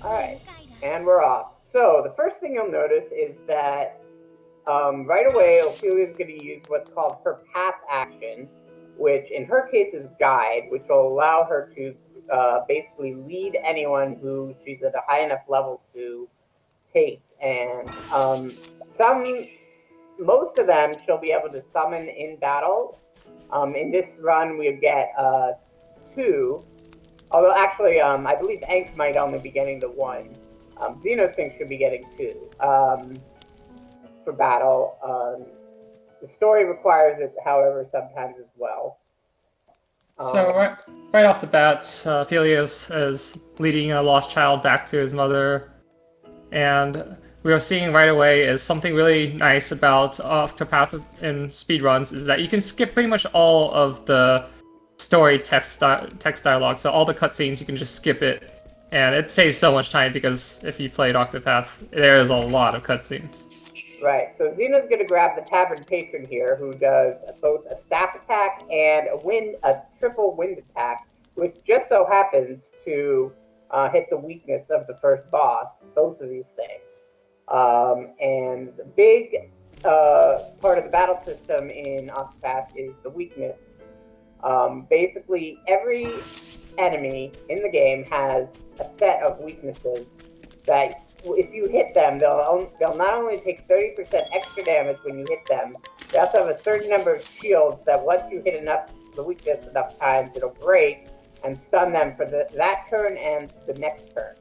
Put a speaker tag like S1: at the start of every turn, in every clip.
S1: Alright, and we're off. So, the first thing you'll notice is that right away, Ophilia is going to use what's called her path action, which in her case is guide, which will allow her to basically lead anyone who she's at a high enough level to take. And most of them she'll be able to summon in battle. In this run, we get 2. Although actually, I believe Ankh might only be getting the 1. Xenosync should be getting 2 for battle. The story requires it, however, sometimes as well.
S2: So right off the bat, Ophilia is leading a lost child back to his mother, and we are seeing right away is something really nice about Octopath in speedruns is that you can skip pretty much all of the story text dialogue, so all the cutscenes you can just skip it, and it saves so much time because if you played Octopath, there is a lot of cutscenes.
S1: Right, so Xeno's going to grab the Tavern Patron here, who does both a staff attack and a triple wind attack, which just so happens to hit the weakness of the first boss, both of these things. And the big part of the battle system in Octopath is the weakness. Basically, every enemy in the game has a set of weaknesses that if you hit them, they'll not only take 30% extra damage when you hit them, they also have a certain number of shields that once you hit the weakness enough times, it'll break and stun them for that turn and the next turn.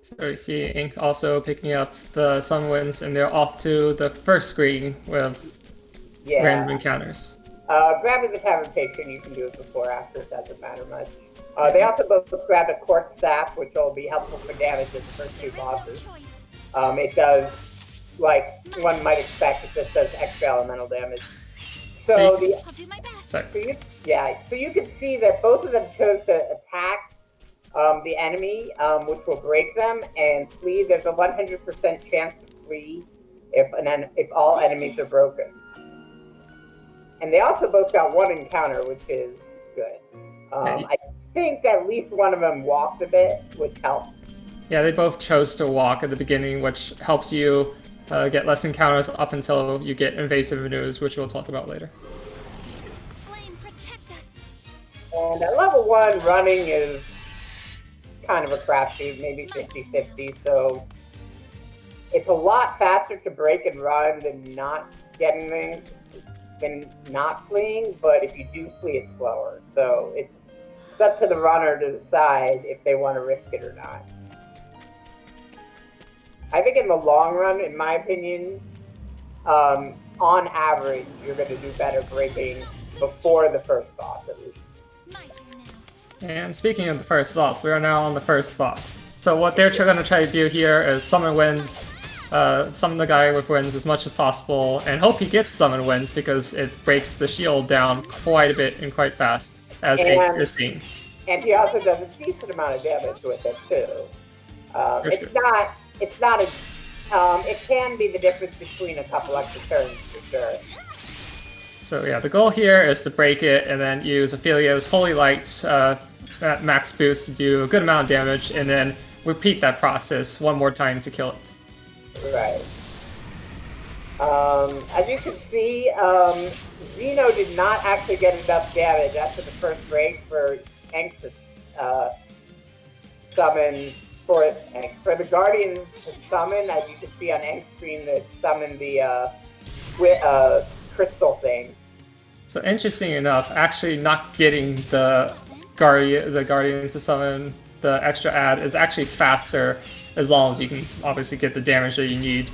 S2: So you see Ink also picking up the Sun Winds, and they're off to the first screen with random encounters.
S1: Grabbing the Tavern Patron, you can do it before or after, it doesn't matter much. They also both grabbed a Quartz Staff, which will be helpful for damage at the first 2 bosses. It does, like one might expect, it just does extra elemental damage. So you can see that both of them chose to attack the enemy, which will break them, and flee. There's a 100% chance to flee if all enemies are broken. And they also both got 1 encounter, which is good. I think at least one of them walked a bit, which helps.
S2: Yeah, they both chose to walk at the beginning, which helps you get less encounters up until you get invasive maneuvers, which we'll talk about later.
S1: And at level 1, running is kind of a crapshoot, maybe 50-50, so it's a lot faster to break and run than not fleeing, but if you do flee, it's slower. So it's up to the runner to decide if they want to risk it or not. I think in the long run, in my opinion, on average, you're going to do better breaking before the first boss, at least.
S2: And speaking of the first boss, we are now on the first boss. So what they're going to try to do here is summon winds, summon the guy with winds as much as possible, and hope he gets summon winds because it breaks the shield down quite a bit and quite fast, as is seen.
S1: And he also does a decent amount of damage with it too. It can be the difference between a couple extra turns for sure.
S2: So yeah, the goal here is to break it and then use Ophilia's Holy Light at max boost to do a good amount of damage, and then repeat that process one more time to kill it.
S1: Right. As you can see, Xeno did not actually get enough damage after the first break for Ankh to summon, for the Guardians to summon, as you can see on Ankh's screen, that summoned the crystal thing.
S2: So interesting enough, actually not getting the Guardians to summon the extra add is actually faster, as long as you can obviously get the damage that you need,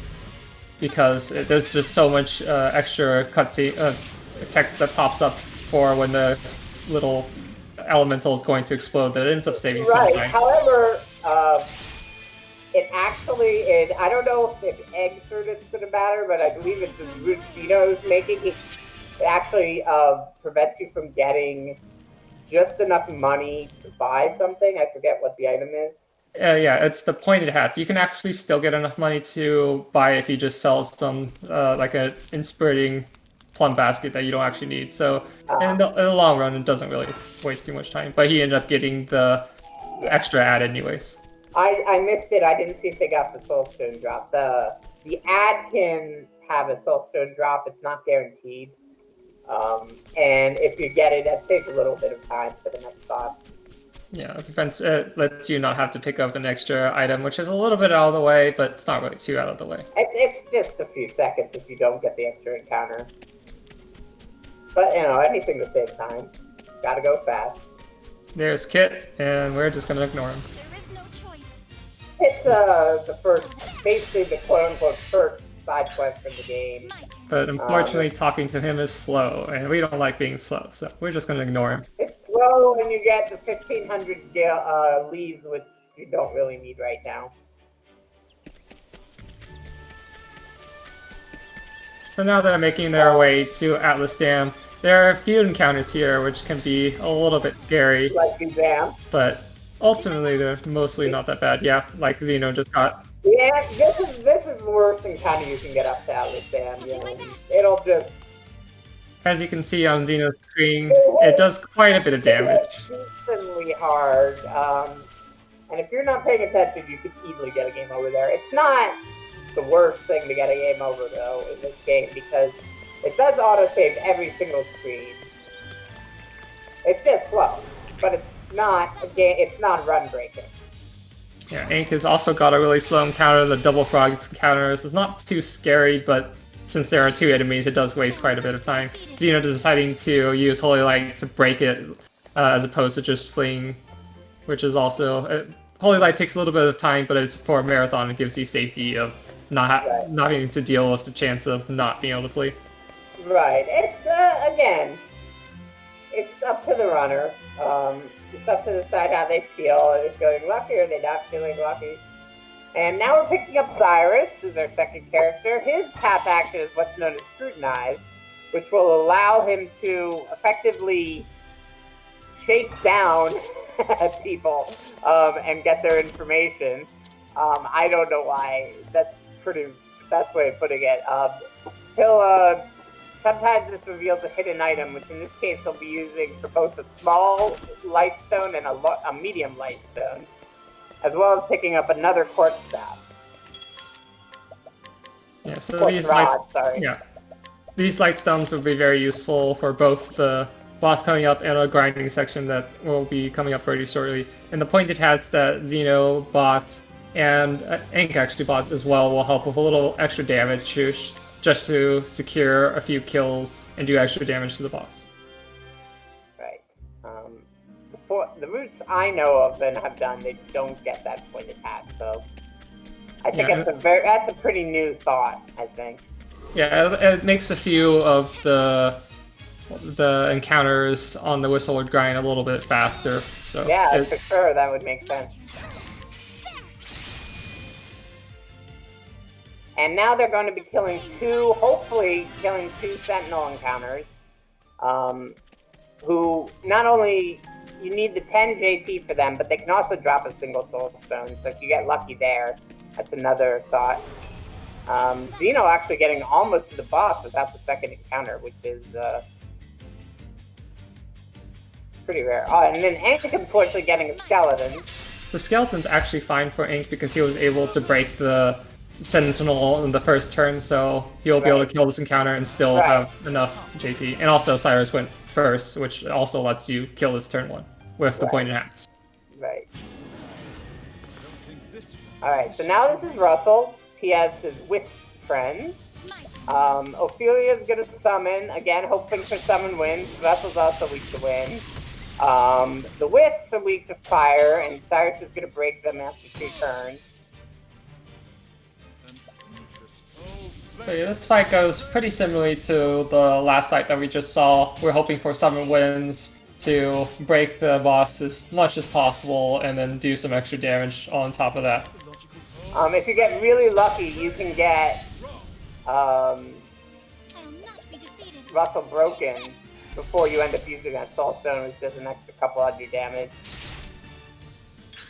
S2: because there's just so much extra cutscene text that pops up for when the little elemental is going to explode that ends up saving some time.
S1: However, I don't know if Egg Surgeon's going to matter, but I believe it's the route Xeno's making. It actually prevents you from getting just enough money to buy something. I forget what the item is.
S2: Yeah, it's the pointed hats. You can actually still get enough money to buy if you just sell some, like an inspiriting plum basket that you don't actually need. So in the long run, it doesn't really waste too much time. But he ended up getting the extra ad anyways.
S1: I missed it. I didn't see if they got the Soul Stone drop. The ad can have a Soul Stone drop. It's not guaranteed. And if you get it, that saves a little bit of time for the next boss.
S2: Yeah, it lets you not have to pick up an extra item, which is a little bit out of the way, but it's not really too out of the way.
S1: It's just a few seconds if you don't get the extra encounter. But, anything to save time. Gotta go fast.
S2: There's Kit, and we're just gonna ignore him.
S3: There is no choice.
S1: It's basically the quote-unquote first side quest from the game.
S2: But unfortunately, talking to him is slow, and we don't like being slow, so we're just gonna ignore him.
S1: It's slow, and you get the 1,500 leaves, which you don't really need right now.
S2: So now they're making their way to Atlas Dam. There are a few encounters here which can be a little bit scary,
S1: Like the Dam.
S2: but ultimately they're mostly not that bad. Yeah, like Xeno just got.
S1: Yeah, this is the worst encounter you can get up to Atlas Dam. It'll just...
S2: As you can see on Xeno's screen, it does quite a bit of damage.
S1: It's decently hard, and if you're not paying attention, you could easily get a game over there. It's not the worst thing to get a game over, though, in this game, because it does autosave every single screen. It's just slow, but it's not run breaking.
S2: Yeah, Ink has also got a really slow encounter. The double frogs encounters is not too scary, but since there are two enemies, it does waste quite a bit of time. Xeno deciding to use Holy Light to break it, as opposed to just fleeing, which is also... Holy Light takes a little bit of time, but it's for a marathon. It gives you safety of not having to deal with the chance of not being able to flee.
S1: Right. It's, again, it's up to the runner. It's up to decide how they feel. Are they feeling lucky or are they not feeling lucky? And now we're picking up Cyrus, who's our second character. His path action is what's known as Scrutinize, which will allow him to effectively shake down people and get their information. I don't know why. That's pretty best way of putting it. He'll sometimes this reveals a hidden item, which in this case he'll be using for both a small light stone and a medium light stone, as well as picking up another quartz staff.
S2: Yeah, so these light stones will be very useful for both the boss coming up and a grinding section that will be coming up pretty shortly. And the pointed hats that Xeno bought and Ink actually bought as well will help with a little extra damage just to secure a few kills and do extra damage to the boss.
S1: Right. For the routes I know of and have done, they don't get that pointed hat, so I think that's a pretty new thought, I think.
S2: Yeah, it makes a few of the encounters on the Whistleward grind a little bit faster. So
S1: yeah, for sure, that would make sense. And now they're going to be hopefully killing two Sentinel encounters, who not only you need the 10 JP for them, but they can also drop a single Soul Stone, so if you get lucky there, that's another thought. Xeno actually getting almost to the boss without the second encounter, which is pretty rare. Oh, and then Ink unfortunately getting a skeleton.
S2: The skeleton's actually fine for Ink because he was able to break the Sentinel in the first turn, so he'll be able to kill this encounter and still have enough JP. And also Cyrus went first, which also lets you kill this turn one with the pointed hats.
S1: Right. Alright, so now this is Russell. He has his Wisp friends. Ophilia is going to summon, again, hoping for summon wins. Russell's also weak to wind. The Wisps are weak to fire, and Cyrus is going to break them after 2 turns.
S2: So yeah, this fight goes pretty similarly to the last fight that we just saw. We're hoping for summon wins to break the boss as much as possible and then do some extra damage on top of that.
S1: If you get really lucky, you can get Russell broken before you end up using that Soul Stone, which does an extra couple hundred damage.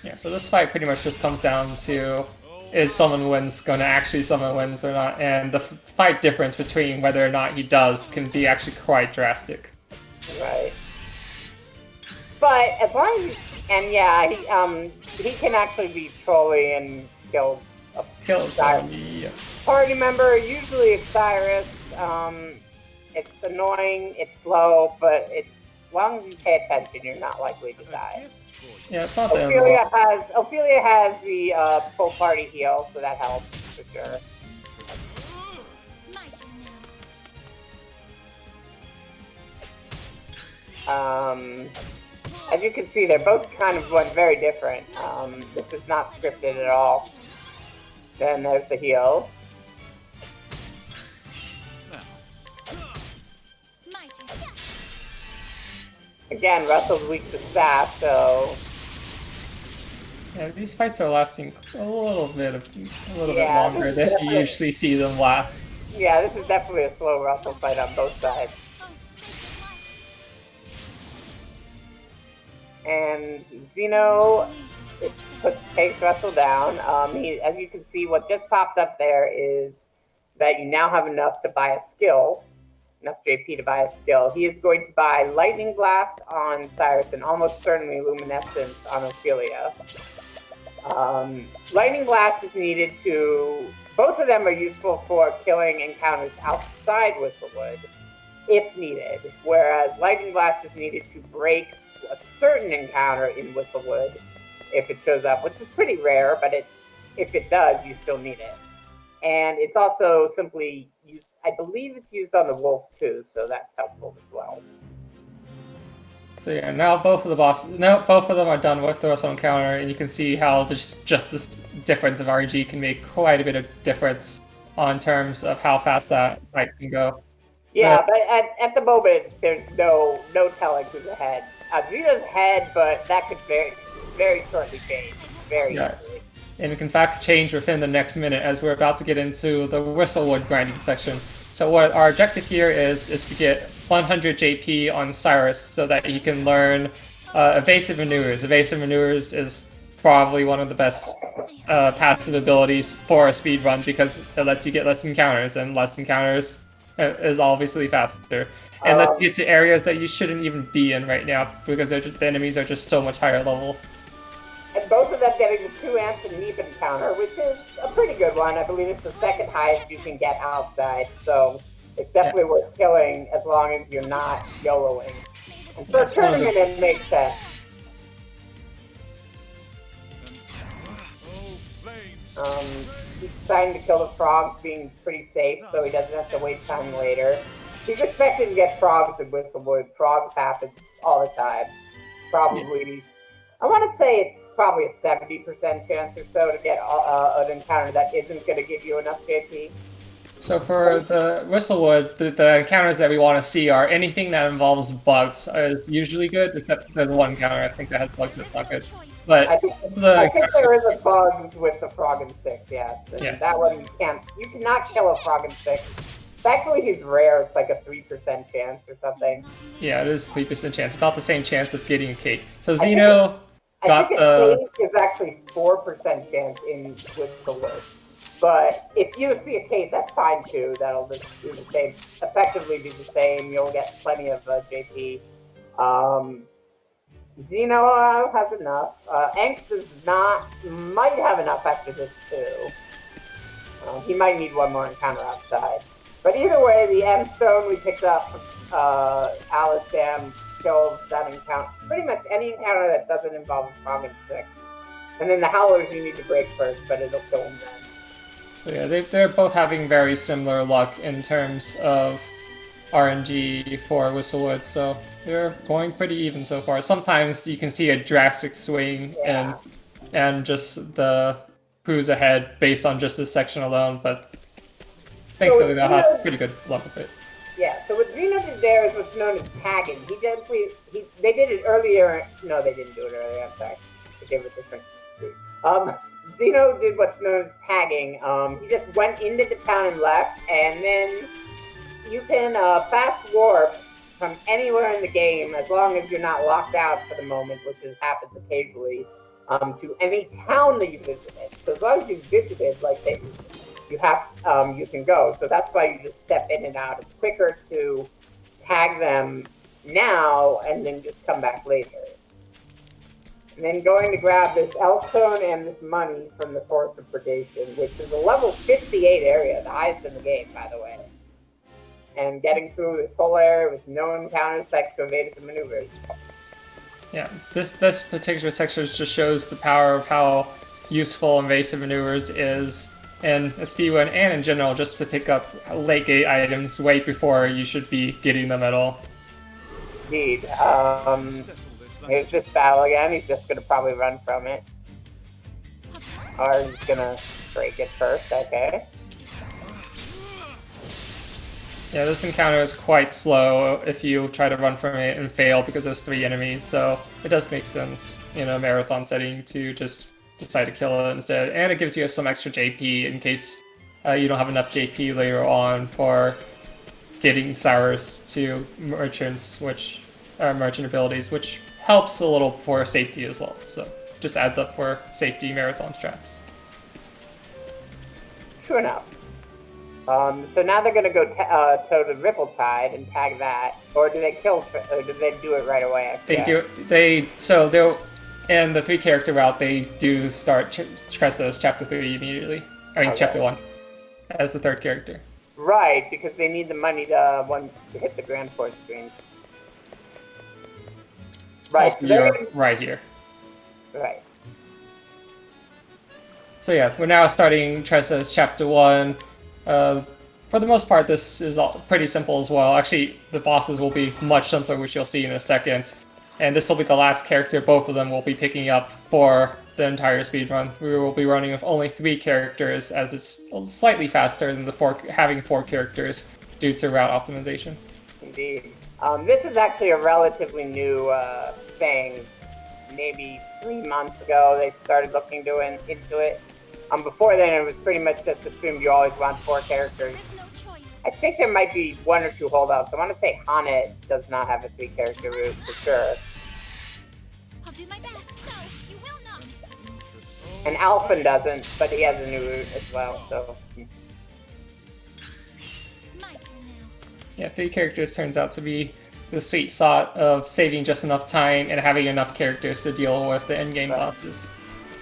S2: Yeah, so this fight pretty much just comes down to is Summon Wins going to actually summon wins or not, and the fight difference between whether or not he does can be actually quite drastic.
S1: Right. But as long as And yeah, he can actually be trolly and kill a
S2: someone.
S1: party member. Usually it's Cyrus. It's annoying. It's slow, but it's as long as you pay attention, you're not likely to die.
S2: Yeah, it's not the end of the world.
S1: Ophilia has the full party heal, so that helps for sure. As you can see, they're both kind of very different. This is not scripted at all. Then there's the heal. Again, Russell's weak to staff, so...
S2: Yeah, these fights are lasting a little bit longer than you usually see them last.
S1: Yeah, this is definitely a slow Russell fight on both sides. And Xeno takes Russell down. As you can see, what just popped up there is that you now have enough to buy a skill. Enough JP to buy a skill. He is going to buy Lightning Blast on Cyrus and almost certainly Luminescence on Ophilia. Lightning Blast is needed to... Both of them are useful for killing encounters outside Whistlewood, if needed, whereas Lightning Blast is needed to break a certain encounter in Whistlewood if it shows up, which is pretty rare, but if it does, you still need it. And it's also simply used, I believe it's used on the wolf too, so that's helpful as well.
S2: So yeah, now both of them are done with the Russell encounter, and you can see how just this difference of RNG can make quite a bit of difference on terms of how fast that fight can go.
S1: Yeah, but at the moment, there's no telling who's ahead. Xeno's ahead, but that could very shortly change, very easily.
S2: And it can in fact change within the next minute, as we're about to get into the Whistlewood grinding section. So what our objective here is to get 100 JP on Cyrus so that he can learn evasive maneuvers. Evasive maneuvers is probably one of the best passive abilities for a speedrun because it lets you get less encounters, and less encounters is obviously faster. And lets you get to areas that you shouldn't even be in right now because the enemies are just so much higher level.
S1: And both of them getting the 2 ants and Neep encounter, which is a pretty good one. I believe it's the second highest you can get outside, so it's definitely worth killing as long as you're not YOLOing. And for a tournament, it makes sense. He's deciding to kill the frogs, being pretty safe, so he doesn't have to waste time later. He's expecting to get frogs in Whistlewood. Frogs happen all the time. Probably... I want to say it's probably a 70% chance or so to get an encounter that isn't going to give you enough JP.
S2: So for the Whistlewood, the encounters that we want to see are anything that involves bugs is usually good, except there's one encounter I think that has bugs that's not good. But
S1: I think there is a bugs with the frog and 6, yes. And that one you cannot kill a frog and 6. Thankfully, he's rare. It's like a 3% chance or something.
S2: Yeah, it is 3% chance. About the same chance of getting a cake. So Xeno got
S1: the... I think a cake is actually 4% chance in Whistlewood. But if you see a cake, that's fine too. That'll just do the same. Effectively be the same. You'll get plenty of JP. Xeno has enough. Enk does not. Might have enough after this too. He might need one more encounter outside. But either way, the M Stone we picked up from Alice Sam kills that encounter. Pretty much any encounter that doesn't involve a frog and 6. And then the Howlers you need to break first, but it'll kill them then.
S2: So yeah, they're both having very similar luck in terms of RNG for Whistlewood, so they're going pretty even so far. Sometimes you can see a drastic swing and just the who's ahead based on just this section alone, but thankfully they'll have pretty good luck with it.
S1: Yeah, so what Xeno did there is what's known as tagging. They did it earlier. No, they didn't do it earlier. I'm sorry. They gave it a different route. Xeno did what's known as tagging. He just went into the town and left, and then you can fast warp from anywhere in the game as long as you're not locked out for the moment, which happens occasionally, to any town that you visited. So as long as you visited, you can go. So that's why you just step in and out. It's quicker to tag them now and then just come back later. And then going to grab this Elstone and this money from the Forest of Predation, which is a level 58 area, the highest in the game, by the way. And getting through this whole area with no encounters thanks to evasive maneuvers.
S2: Yeah, this particular section just shows the power of how useful invasive maneuvers is in a speedrun and in general, just to pick up late gate items way before you should be getting them at all.
S1: Indeed. Here's this battle again. He's just going to probably run from it. Or he's going to break it first. Okay.
S2: Yeah, this encounter is quite slow if you try to run from it and fail because there's 3 enemies, so it does make sense in a marathon setting to just decide to kill it instead. And it gives you some extra JP in case you don't have enough JP later on for getting Cyrus to merchants, which are merchant abilities, which helps a little for safety as well. So just adds up for safety marathon strats.
S1: True enough. So now they're going to go to the Ripple Tide and tag that, or do they kill? Or do they do it right away?
S2: They do. So they'll in the 3 character route. They do start Tressa's chapter 3 immediately. I mean chapter 1 as the 3rd character.
S1: Right, because they need the money to hit the Grand Port screens. Right,
S2: so you're right here.
S1: Right.
S2: So yeah, we're now starting Tressa's chapter 1. For the most part, this is pretty simple as well. Actually, the bosses will be much simpler, which you'll see in a second. And this will be the last character both of them will be picking up for the entire speedrun. We will be running with only 3 characters, as it's slightly faster than having 4 characters due to route optimization.
S1: Indeed. This is actually a relatively new thing. Maybe 3 months ago, they started looking into it. Before then, it was pretty much just assumed you always want 4 characters. I think there might be 1 or 2 holdouts. I want to say Hanet does not have a 3-character route for sure.
S3: I'll do my best. No, you will not.
S1: And Alphen doesn't, but he has a new route as well. So.
S3: My turn now.
S2: Yeah, 3 characters turns out to be the sweet spot of saving just enough time and having enough characters to deal with the endgame bosses.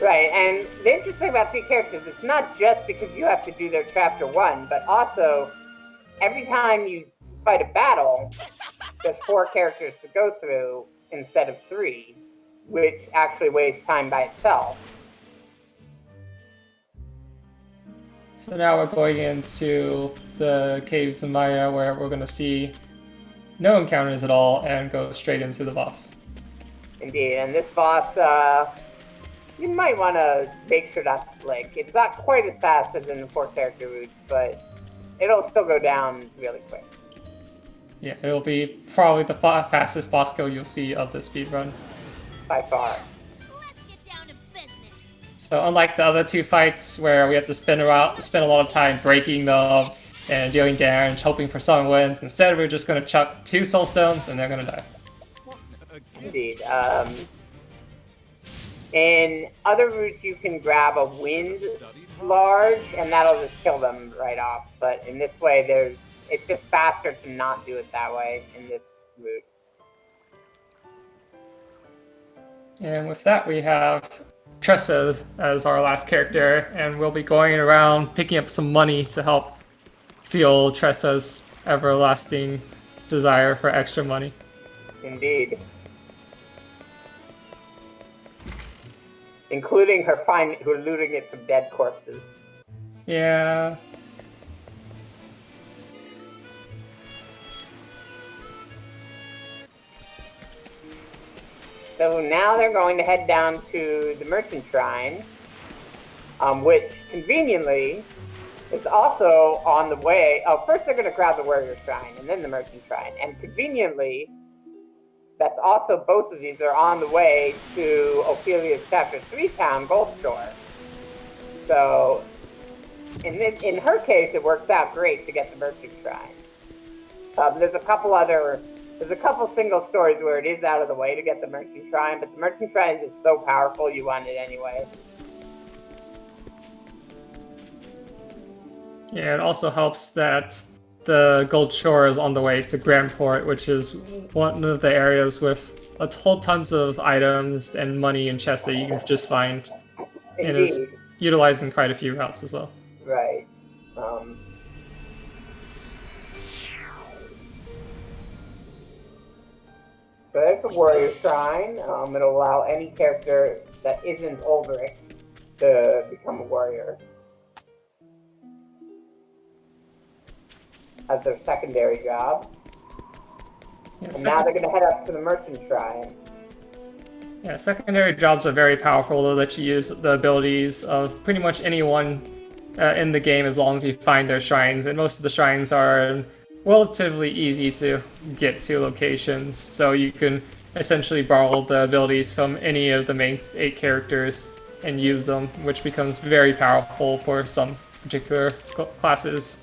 S1: Right, and the interesting thing about 3 characters, it's not just because you have to do their chapter 1, but also every time you fight a battle, there's 4 characters to go through instead of 3, which actually wastes time by itself.
S2: So now we're going into the Caves of Maya, where we're going to see no encounters at all and go straight into the boss.
S1: Indeed, and this boss, you might want to make sure not to blink. It's not quite as fast as in the 4-character routes, but it'll still go down really quick.
S2: Yeah, it'll be probably the fastest boss kill you'll see of the speedrun.
S1: By far.
S3: Let's get down to business.
S2: So unlike the other 2 fights where we have to spend a lot of time breaking them and dealing damage, hoping for someone wins, instead we're just going to chuck 2 soul stones and they're going to die.
S1: Indeed. In other routes, you can grab a wind large, and that'll just kill them right off. But in this way, it's just faster to not do it that way in this route.
S2: And with that, we have Tressa as our last character, and we'll be going around picking up some money to help fuel Tressa's everlasting desire for extra money.
S1: Indeed. Including her looting it from dead corpses.
S2: Yeah.
S1: So now they're going to head down to the Merchant Shrine, which conveniently is also on the way. Oh, first they're going to grab the Warrior Shrine and then the Merchant Shrine. And conveniently, that's also, both of these are on the way to Ophilia's Chapter 3 town, Goldshore. So, in her case, it works out great to get the Merchant Shrine. There's a couple single stories where it is out of the way to get the Merchant Shrine, but the Merchant Shrine is so powerful you want it anyway.
S2: Yeah, it also helps that the Gold Shore is on the way to Grandport, which is one of the areas with whole tons of items and money and chests that you can just find, and is
S1: Indeed.
S2: utilized in quite a few routes as well.
S1: Right. So there's the warrior shrine. It'll allow any character that isn't Ulrich to become a warrior as their secondary job.
S2: Yeah,
S1: And now they're going to head up to the merchant shrine.
S2: Yeah, secondary jobs are very powerful. They'll let you use the abilities of pretty much anyone in the game as long as you find their shrines, and most of the shrines are relatively easy to get to locations, so you can essentially borrow the abilities from any of the main 8 characters and use them, which becomes very powerful for some particular classes.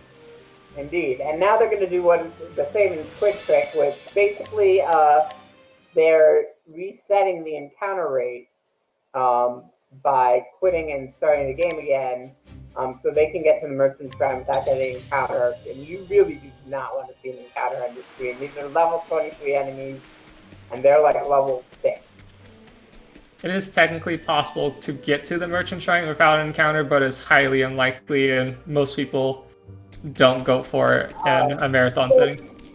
S1: Indeed. And now they're going to do what is the same in Quick Trick, which basically they're resetting the encounter rate by quitting and starting the game again, so they can get to the merchant shrine without getting encountered. And you really do not want to see an encounter on your screen. These are level 23 enemies, and they're like at level 6.
S2: It is technically possible to get to the merchant shrine without an encounter, but it's highly unlikely, and most people don't go for it in a marathon setting.
S1: It's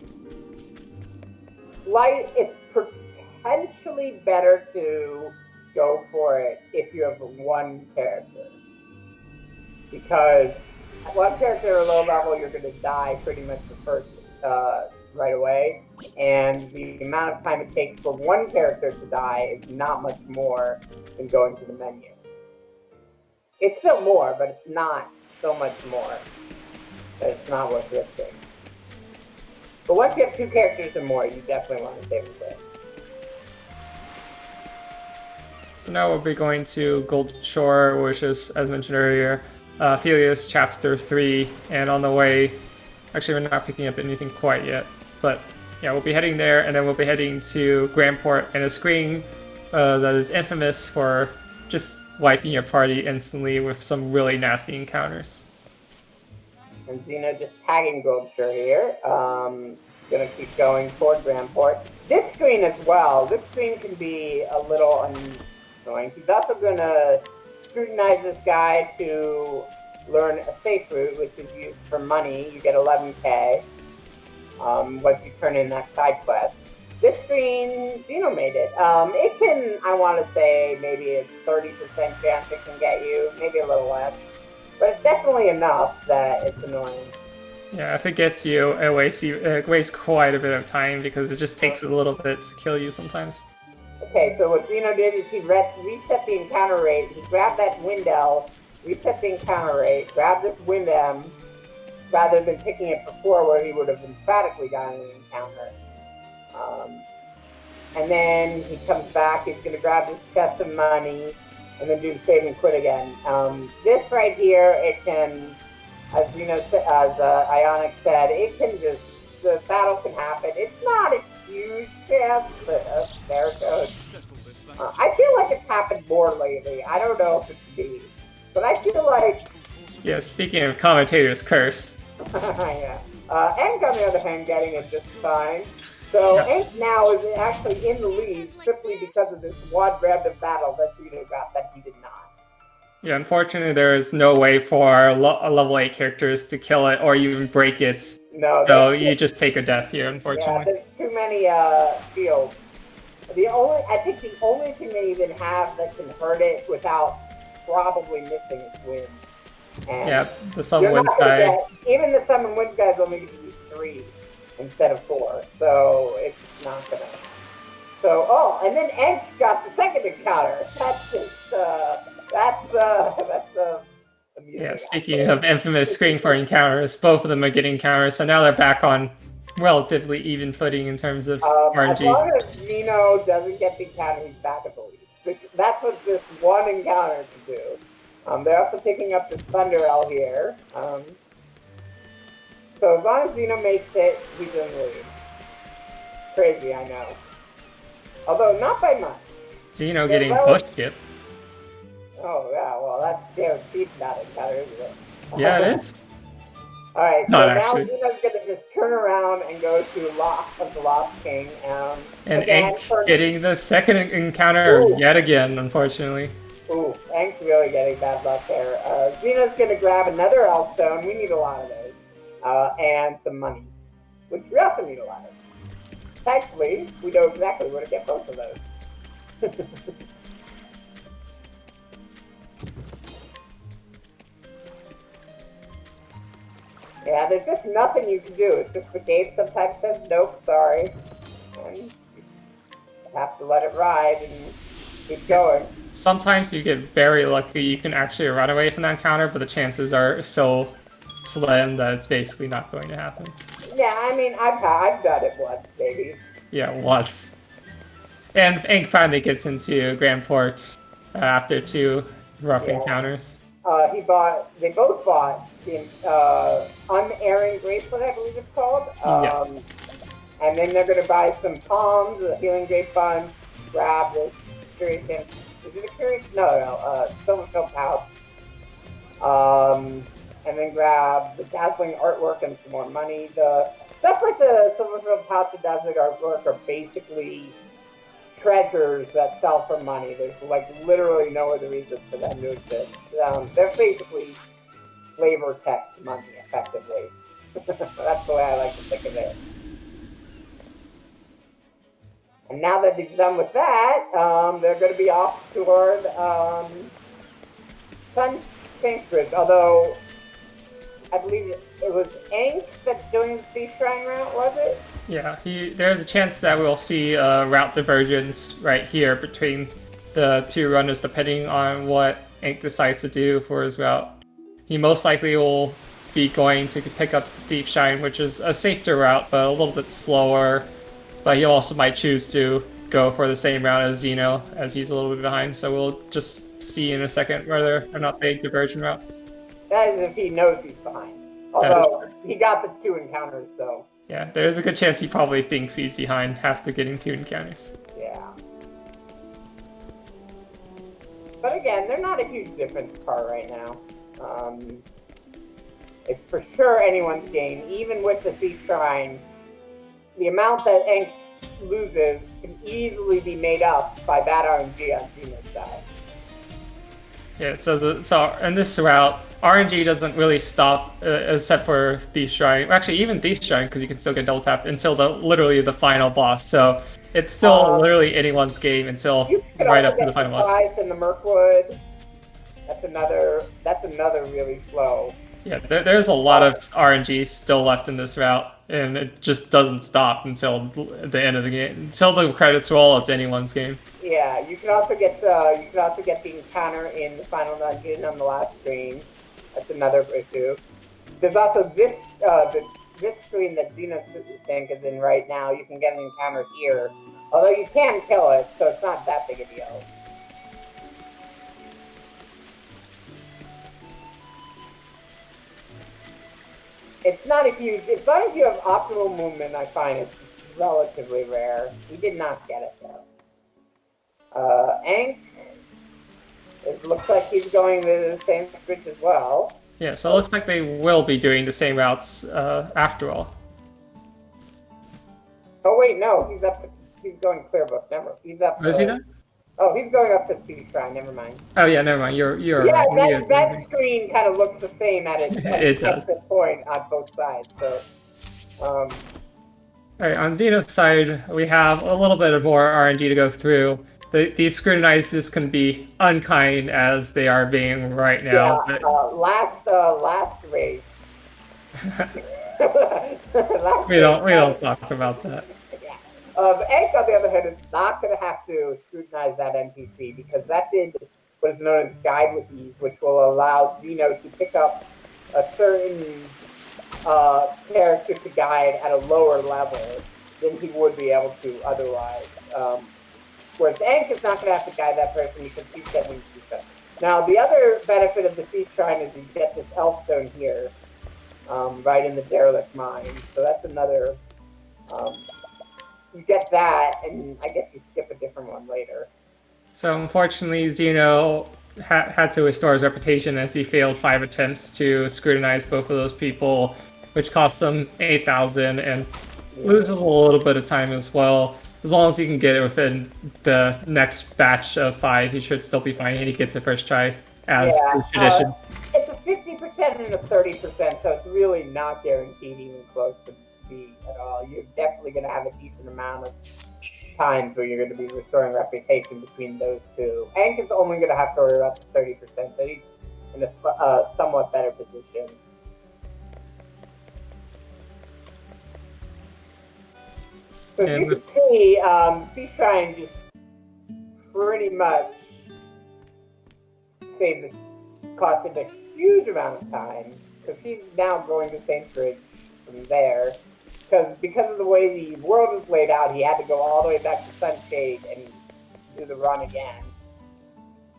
S1: potentially better to go for it if you have one character, because one character at a low level you're going to die pretty much the first right away, and the amount of time it takes for one character to die is not much more than going to the menu. It's still more, but it's not so much more that it's not worth risking. But once you have 2 characters or more, you definitely want to save a bit.
S2: So now we'll be going to Gold Shore, which is, as mentioned earlier, Ophilia's Chapter 3, and on the way, actually we're not picking up anything quite yet, but yeah, we'll be heading there, and then we'll be heading to Grandport and a screen that is infamous for just wiping your party instantly with some really nasty encounters.
S1: And Xeno just tagging Gold Shore here. Gonna keep going toward Grandport. This screen as well. This screen can be a little annoying. He's also gonna scrutinize this guy to learn a safe route, which is used for money. You get 11k once you turn in that side quest. This screen, Xeno made it. It can, I want to say, maybe a 30% chance it can get you, maybe a little less. But it's definitely enough that it's annoying.
S2: Yeah, if it gets you, it wastes quite a bit of time because it just takes a little bit to kill you sometimes.
S1: Okay, so what Xeno did is he reset the encounter rate. He grabbed that Windell, reset the encounter rate, grabbed this Windem, rather than picking it before where he would have emphatically gotten an encounter. And then he comes back, he's going to grab this chest of money, and then do the save and quit again. This right here, it can, as Ionic said, it can just, the battle can happen. It's not a huge chance, but there it goes. I feel like it's happened more lately. I don't know if it's me, but I feel like...
S2: Yeah, speaking of commentator's curse.
S1: Yeah. Enk, on the other hand, getting it just fine. So Enk now is actually in the lead simply because of this one random battle that Xeno got that he did not.
S2: Yeah, unfortunately, there is no way for level 8 characters to kill it or even break it.
S1: No,
S2: so you just take a death here, unfortunately.
S1: Yeah, there's too many shields. I think the only thing they even have that can hurt it without probably missing is wind. And
S2: yeah, the summon winds guy.
S1: Even the summon winds guy is only going to use 3 instead of 4, so it's not gonna. So and then Enk got the second encounter. That's just that's
S2: yeah, speaking of infamous screen for encounters, both of them are getting encounters, so now they're back on relatively even footing in terms of RNG.
S1: As long as Xeno doesn't get the encounter, he's back at the lead. That's what this one encounter can do. They're also picking up this Thunder L here. So as long as Xeno makes it, he's in the lead. Crazy, I know. Although not by much.
S2: Xeno getting pushed it.
S1: Oh yeah, well that's guaranteed not encounter, isn't it?
S2: Yeah, it is.
S1: Alright, so
S2: Not
S1: now
S2: actually.
S1: Xeno's gonna just turn around and go to Lock of the Lost King.
S2: And
S1: Again,
S2: Ink getting the second encounter
S1: Ooh.
S2: yet again, unfortunately.
S1: Ooh, Ank's really getting bad luck there. Xeno's gonna grab another Elstone. We need a lot of those. And some money, which we also need a lot of. Thankfully, we know exactly where to get both of those. Yeah, there's just nothing you can do. It's just the game sometimes says, nope, sorry. And you have to let it ride and keep going.
S2: Sometimes you get very lucky, you can actually run away from that encounter, but the chances are so slim that it's basically not going to happen.
S1: Yeah, I mean, I've done it once, maybe.
S2: Yeah, once. And Ink finally gets into Grand Port after 2 rough encounters.
S1: They both bought the Unerring Bracelet, I believe it's called.
S2: Yes.
S1: And then they're going to buy some palms, a healing grape bunch, grab this curious, is it a curious? No, Silverfield pouch. And then grab the dazzling artwork and some more money. The stuff like the Silverfield pouch and dazzling artwork are basically treasures that sell for money. There's like literally no other reason for them to exist. They're basically flavor text money, effectively. That's the way I like to think of it. And now that he's done with that, they're going to be off toward Saintsbridge. Although I believe it was Ankh that's doing the Shrine route, was it?
S2: Yeah, there's a chance that we'll see route divergence right here between the 2 runners, depending on what Ink decides to do for his route. He most likely will be going to pick up Thief Shine, which is a safer route, but a little bit slower. But he also might choose to go for the same route as Xeno, as he's a little bit behind. So we'll just see in a second whether or not they diverge in routes.
S1: That is if he knows he's behind. Although he got the 2 encounters, so.
S2: Yeah, there's a good chance he probably thinks he's behind after getting 2 encounters.
S1: Yeah. But again, they're not a huge difference apart right now. It's for sure anyone's game. Even with the Thief Shrine, the amount that Anx loses can easily be made up by bad RNG on Xeno's side.
S2: Yeah, so in this route, RNG doesn't really stop except for Thief Shrine. Actually, even Thief Shrine, because you can still get double tapped until literally the final boss. So it's still literally anyone's game until right up to the final boss.
S1: In the Mirkwood, that's another really slow.
S2: Yeah, there's a lot of RNG still left in this route, and it just doesn't stop until the end of the game. Until the credits roll, it's anyone's game.
S1: Yeah, you can also get the encounter in the final dungeon on the last screen. That's another issue. There's also this screen that Xenosync is in right now. You can get an encounter here, although you can kill it, so it's not that big a deal. It's not as long as you have optimal movement, I find it's relatively rare. We did not get it though. Ankh, it looks like he's going to the same bridge as well.
S2: Yeah, so it looks like they will be doing the same routes after all.
S1: Oh wait, no, he's going Clearbrook. He's up.
S2: Is he now?
S1: Oh, he's going up to Thief Shrine. Never mind.
S2: Oh yeah, never mind. You're
S1: yeah,
S2: right.
S1: that screen kind of looks the same at its exit point on both sides. So,
S2: all right, on Xeno's side, we have a little bit of more RNG to go through. These scrutinizers can be unkind as they are being right now.
S1: Yeah, last race.
S2: We don't talk about that.
S1: Egg, on the other hand, is not going to have to scrutinize that NPC because that did what is known as guide with ease, which will allow Xeno to pick up a certain character to guide at a lower level than he would be able to otherwise. Whereas Ankh is not going to have to guide that person because he's getting Tifa. Now, the other benefit of the Sea Shrine is you get this Elfstone here, right in the Derelict Mine. So that's another... you get that, and I guess you skip a different one later.
S2: So unfortunately, Xeno had to restore his reputation as he failed 5 attempts to scrutinize both of those people, which cost him 8,000 and loses a little bit of time as well. As long as he can get it within the next batch of 5, he should still be fine, and he gets it first try, as is tradition.
S1: It's a 50% and a 30%, so it's really not guaranteed even close to be at all. You're definitely going to have a decent amount of times where you're going to be restoring reputation between those two. Hank is only going to have to worry about the 30%, so he's in a somewhat better position. So as you can see, Speedrun just pretty much cost him a huge amount of time, because he's now going to Saintsbridge from there. Because of the way the world is laid out, he had to go all the way back to Sunshade and do the run again.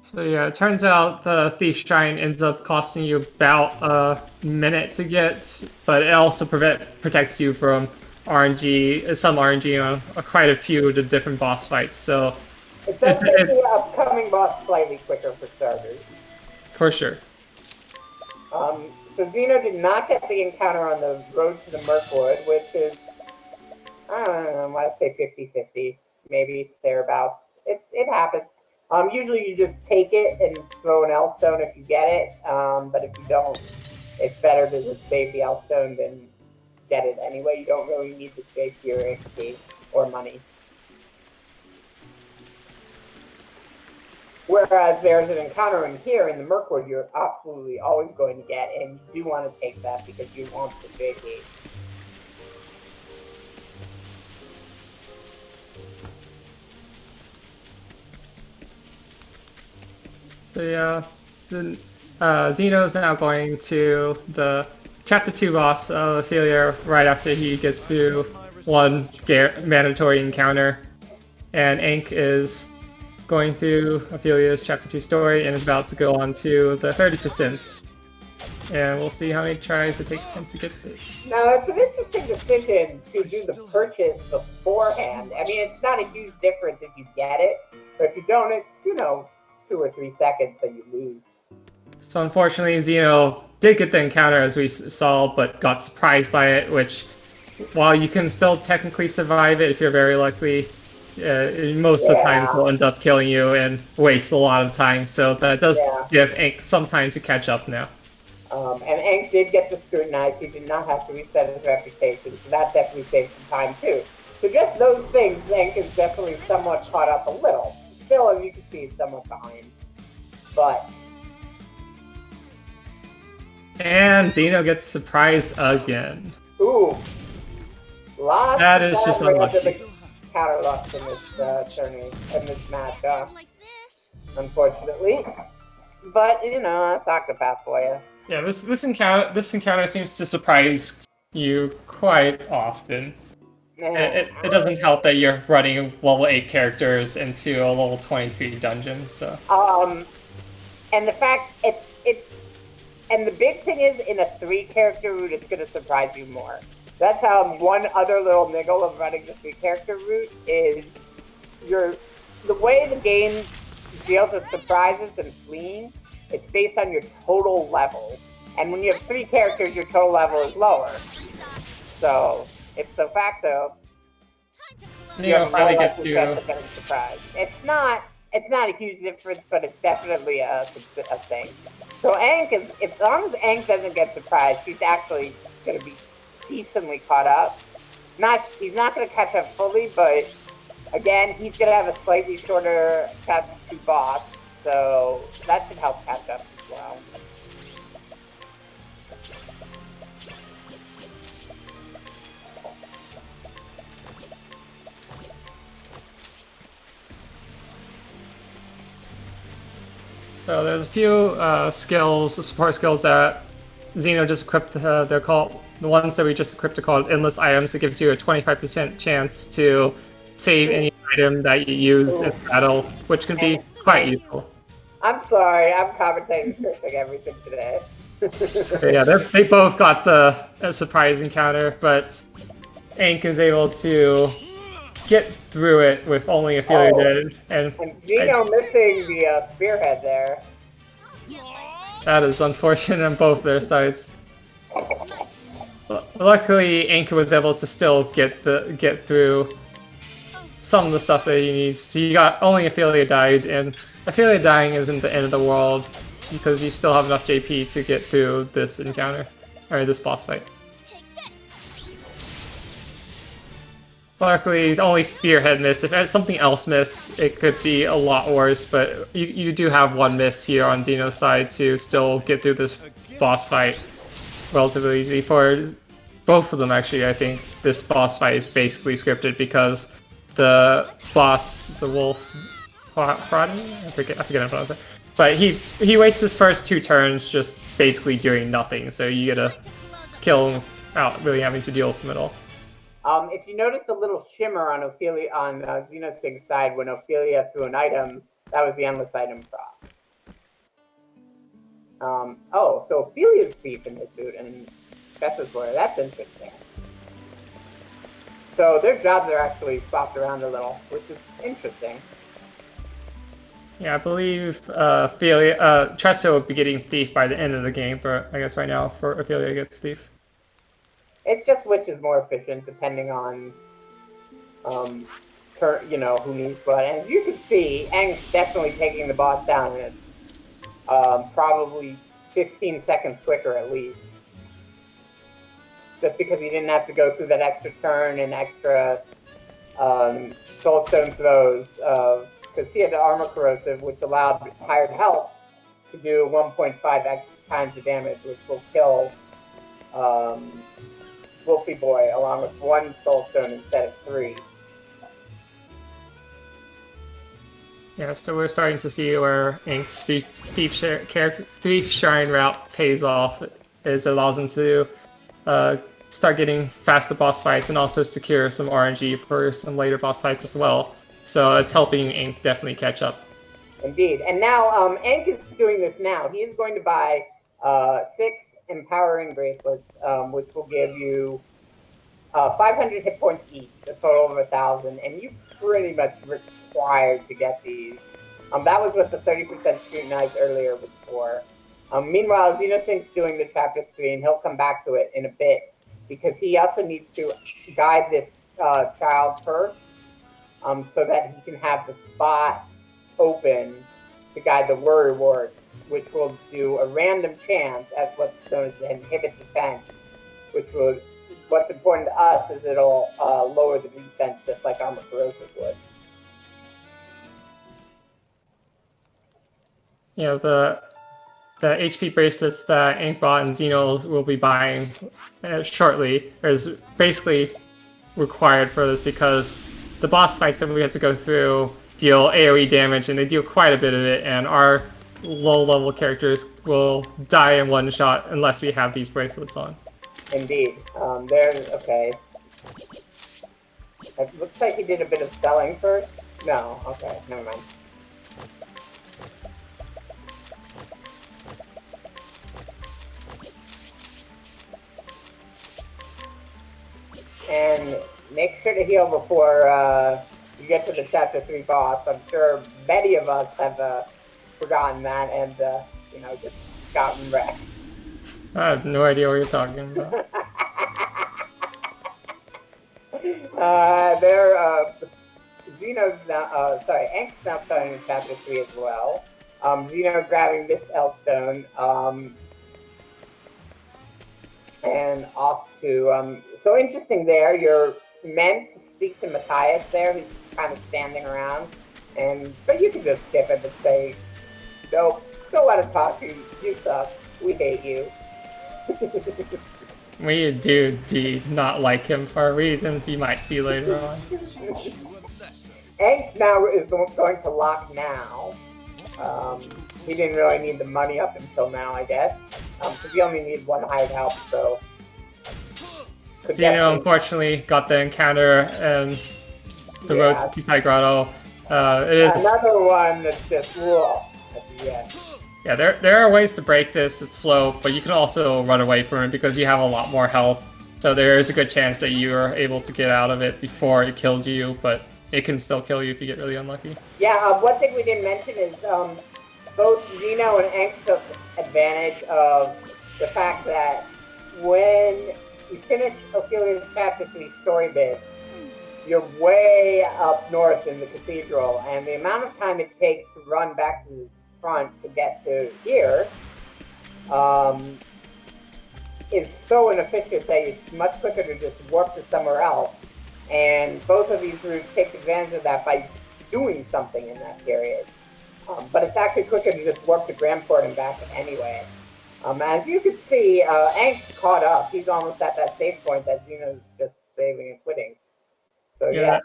S2: So yeah, it turns out the Thief's Shrine ends up costing you about a minute to get, but it also protects you from some RNG on quite a few of the different boss fights. So
S1: it does make the upcoming boss slightly quicker for starters.
S2: For sure.
S1: So Xeno did not get the encounter on the road to the Mirkwood, which is, I don't know, I want to say 50-50, maybe thereabouts. It happens. Usually you just take it and throw an L-Stone if you get it, but if you don't, it's better to just save the L-Stone than get it anyway. You don't really need to save your XP or money. Whereas there's an encounter in here in the Mirkwood you're absolutely always going to get, and you do want to take that because you want the JP.
S2: So yeah, Xeno is now going to the Chapter 2 boss of Ophilia right after he gets through one mandatory encounter, and Ankh is going through Ophilia's Chapter 2 story and is about to go on to the 30%. And we'll see how many tries it takes him to get this.
S1: Now, it's an interesting decision to do the purchase beforehand. I mean, it's not a huge difference if you get it, but if you don't, it's, 2 or 3 seconds that you lose.
S2: So unfortunately, Xeno did get the encounter as we saw, but got surprised by it, which, while you can still technically survive it if you're very lucky, most of the time it will end up killing you and waste a lot of time. So that does give Ankh some time to catch up now.
S1: And Ankh did get the scrutinized. He did not have to reset his reputation, so that definitely saves some time too. So just those things, Ankh is definitely somewhat caught up a little. Still, as you can see, it's somewhat behind. But...
S2: And Xeno gets surprised again.
S1: Ooh. Lots
S2: that is just unlucky.
S1: Counter locks in this in this match, unfortunately. But that's Octopath for you.
S2: Yeah, this encounter seems to surprise you quite often. It doesn't help that you're running level 8 characters into a level 23 dungeon, so.
S1: And the fact and the big thing is, in a 3-character route, it's going to surprise you more. That's how one other little niggle of running the 3-character route is the way the game deals with surprises and fleeing, it's based on your total level. And when you have 3 characters, your total level is lower. So, ipso facto,
S2: you'll probably get to
S1: getting surprised. It's not a huge difference, but it's definitely a thing. So Ankh is, as long as Ankh doesn't get surprised, he's actually going to be decently caught up. He's not going to catch up fully, but again, he's going to have a slightly shorter Chapter 2 boss, so that should help catch up as well.
S2: So there's a few support skills that Xeno just equipped. They're called, the ones that we just equipped are called Endless Items. It gives you a 25% chance to save any item that you use in battle, which can be quite useful.
S1: I'm sorry, I'm commentating cursing everything today.
S2: So yeah, they both got the surprise encounter, but Ankh is able to get through it with only Ophilia dead. And
S1: Xeno missing the spearhead there.
S2: That is unfortunate on both their sides. Luckily, Ink was able to still get through some of the stuff that he needs. He got only Ophilia died, and Ophilia dying isn't the end of the world because you still have enough JP to get through this encounter or this boss fight. Luckily, only Spearhead missed. If something else missed, it could be a lot worse, but you do have one miss here on Xeno's side to still get through this boss fight relatively easy. For both of them, actually, I think this boss fight is basically scripted because the boss, the wolf, I forget how to pronounce it, but he wastes his first 2 turns just basically doing nothing, so you gotta kill him without really having to deal with him at all.
S1: If you noticed a little shimmer on Ophilia on Xenosync's side when Ophilia threw an item, that was the endless item prop. Oh, so Ophilia's thief in this suit, and Tessa's warrior. That's interesting. So their jobs are actually swapped around a little, which is interesting.
S2: Yeah, I believe Ophilia, Tressa will be getting thief by the end of the game, but I guess right now for Ophilia gets thief.
S1: It's just which is more efficient, depending on, you know, who needs what. And as you can see, Aang's definitely taking the boss down, and it's probably 15 seconds quicker at least. Just because he didn't have to go through that extra turn and extra soul stone throws, because he had the armor corrosive, which allowed hired help to do 1.5 times the damage, which will kill Wolfie Boy along with 1 soul stone instead of 3.
S2: Yeah, so we're starting to see where Ink's thief shrine route pays off, as it allows him to start getting faster boss fights and also secure some RNG for some later boss fights as well. So it's helping Ink definitely catch up.
S1: Indeed, and now Ink is doing this now. He is going to buy 6 empowering bracelets, which will give you 500 hit points each, a total of 1,000, and you pretty much required to get these. That was what the 30% scrutinized earlier was for. Meanwhile, Xenosync's doing the chapter 3, and he'll come back to it in a bit, because he also needs to guide this child first, so that he can have the spot open to guide the Warrior Wards, which will do a random chance at what's known as the inhibit defense, which will, what's important to us is it'll lower the defense just like armor corrosive would.
S2: You know, the HP bracelets that Inkbot and Xeno will be buying shortly is basically required for this because the boss fights that we have to go through deal AoE damage, and they deal quite a bit of it, and our low-level characters will die in one shot unless we have these bracelets on.
S1: Indeed. There's, okay. It looks like he did a bit of selling first. No, okay, never mind. And make sure to heal before you get to the chapter 3 boss. I'm sure many of us have forgotten that and, you know, just gotten wrecked.
S2: I have no idea what you're talking about.
S1: Xeno's now, sorry, Ank's now starting in chapter 3 as well. Xeno grabbing this L-stone, and off to, so interesting there, you're meant to speak to Matthias there, who's kind of standing around, but you can just skip it and say, nope, don't let him talk to you, you suck, we hate you.
S2: We do not like him for reasons you might see later on.
S1: Aang now is going to lock now. He didn't really need the money up until now, I guess. Because he only needed 1 hired help, so...
S2: Xeno unfortunately got the encounter and the road to Tisai Grotto. It is
S1: another one that's just whoa at the end.
S2: Yeah, there are ways to break this. It's slow, but you can also run away from it because you have a lot more health. So there is a good chance that you are able to get out of it before it kills you, but it can still kill you if you get really unlucky.
S1: Yeah, one thing we didn't mention is both Xeno and Enk took advantage of the fact that when you finish Ophilia's chapter 3 story bits, you're way up north in the cathedral, and the amount of time it takes to run back to the front to get to here is so inefficient that it's much quicker to just warp to somewhere else. And both of these routes take advantage of that by doing something in that period. But it's actually quicker to just warp to Grandport and back anyway. As you can see, Ank's caught up. He's almost at that save point that Xeno's just saving and quitting. So yeah.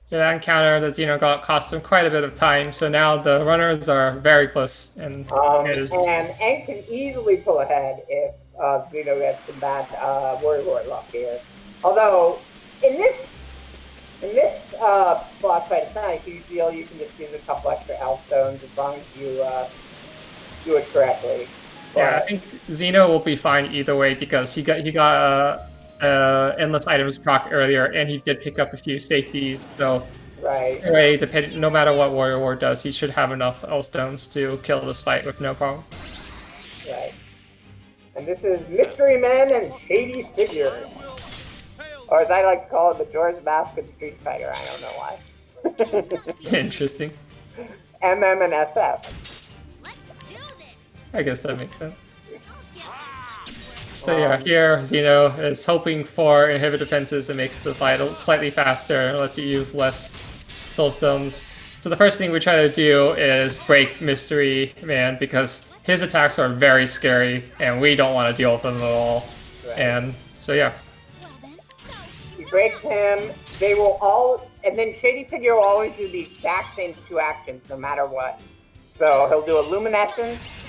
S2: That encounter that Xeno got cost him quite a bit of time, so now the runners are very close. And
S1: Ank can easily pull ahead if Xeno gets some bad Warrior luck here. Although, in this boss fight, it's not a huge deal. You can just use a couple extra health stones as long as you do it correctly. But,
S2: yeah, I think Xeno will be fine either way because he got endless items proc earlier, and he did pick up a few safeties. So
S1: right.
S2: Anyway, no matter what Warrior War does, he should have enough L stones to kill this fight with no problem.
S1: Right. And this is Mystery Man and Shady Figure. Or as I like to call it, the George Basket Street Fighter. I don't know why.
S2: Interesting.
S1: MM and SF.
S3: Let's do this.
S2: I guess that makes sense. So yeah, here Xeno is hoping for inhibit defenses that makes the fight slightly faster, lets you use less soul stones. So the first thing we try to do is break Mystery Man because his attacks are very scary and we don't want to deal with them at all.
S1: Right.
S2: And so yeah.
S1: You break him, they will all, and then Shady Figure will always do the exact same two actions no matter what. So he'll do a Luminescence,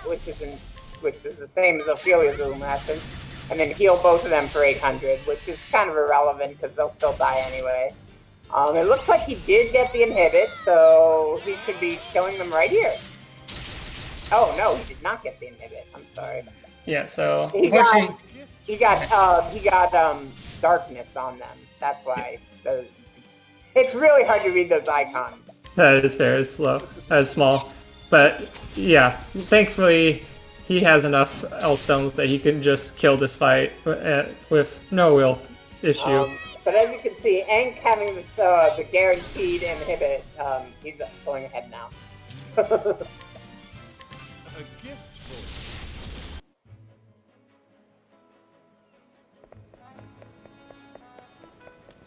S1: which is the same as Ophilia's Luminescence, and then heal both of them for 800, which is kind of irrelevant because they'll still die anyway. It looks like he did get the inhibit, so he should be killing them right here. Oh no, he did not get the inhibit. I'm sorry.
S2: Yeah, so
S1: he got darkness on them. That's why. It's really hard to read those icons.
S2: That is fair. It's slow. It's small, but yeah, thankfully. He has enough L stones that he can just kill this fight with no real issue.
S1: But as you can see, Ankh having the guaranteed inhibit, he's pulling ahead now.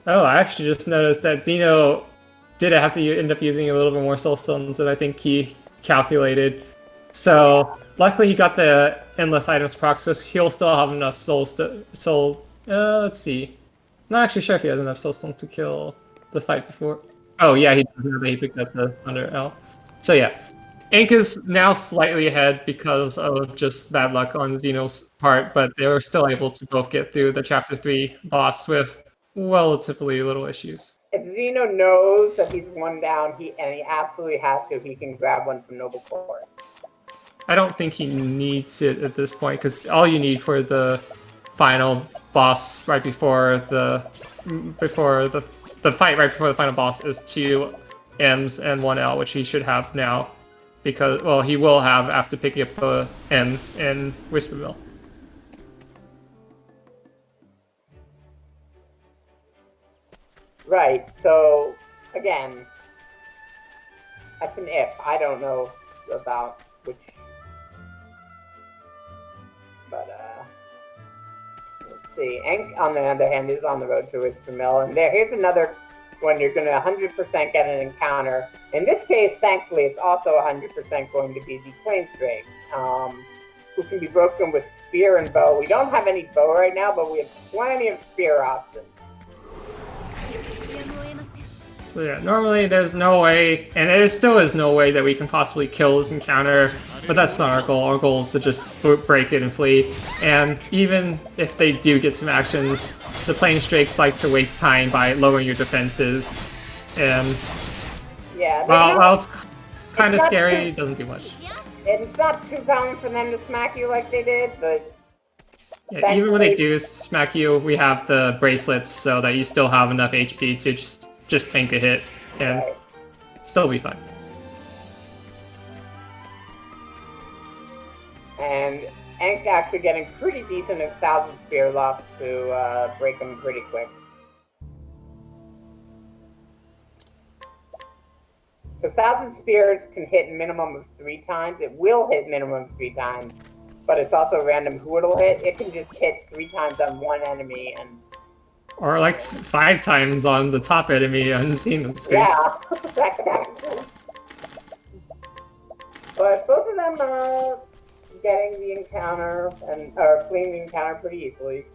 S2: Oh, I actually just noticed that Xeno did have to end up using a little bit more soul stones than I think he calculated. So luckily he got the endless items proc, so he'll still have enough let's see. Not actually sure if he has enough soul stones to kill the fight before. Oh yeah, he doesn't. He picked up the Thunder L. So yeah, Ink is now slightly ahead because of just bad luck on Xeno's part, but they were still able to both get through the Chapter 3 boss with relatively little issues.
S1: If Xeno knows that he's one down, he absolutely has to, he can grab one from Noble Core.
S2: I don't think he needs it at this point, because all you need for the final boss right before the fight right before the final boss is 2 M's and 1 L, which he should have now, because, well, he will have after picking up the M in Whispermill.
S1: Right, so, again, that's an if. I don't know about which, but, let's see. Enk, on the other hand, is on the road to Whispermill, and here's another one you're going to 100% get an encounter. In this case, thankfully, it's also 100% going to be the Planesdrakes, who can be broken with Spear and Bow. We don't have any Bow right now, but we have plenty of Spear options.
S2: So yeah, normally there's no way, and there still is no way that we can possibly kill this encounter, but that's not our goal. Our goal is to just break it and flee. And even if they do get some actions, the Planesdrakes like to waste time by lowering your defenses. And
S1: yeah,
S2: while it's kind of scary, it doesn't do much.
S1: And it's not too common for them to smack you like they did, but...
S2: Yeah, even when they do smack you, we have the bracelets so that you still have enough HP to just tank a hit and still be fine.
S1: And Enk actually getting pretty decent at 1,000 spears off to break him pretty quick. Because 1,000 spears can hit a minimum of 3 times. It will hit minimum of 3 times, but it's also random who it'll hit. It can just hit 3 times on one enemy and.
S2: Or like 5 times on the top enemy on Xenosync.
S1: Yeah, that can happen. But both of them getting the encounter or fleeing the encounter pretty easily.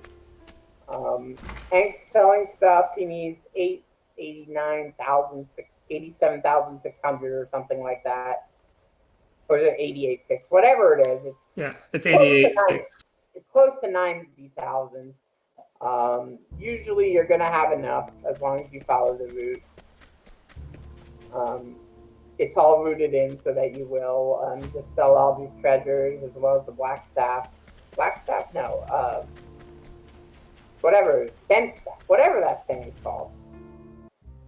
S1: Hank selling stuff. He needs 87,600 or something like that, or is it 88,600? Whatever it is, it's
S2: it's 88,600.
S1: It's close to 90,000. Usually you're gonna have enough as long as you follow the route. It's all rooted in so that you will just sell all these treasures as well as the black staff. Black staff? No. Whatever. Bent staff. Whatever that thing is called.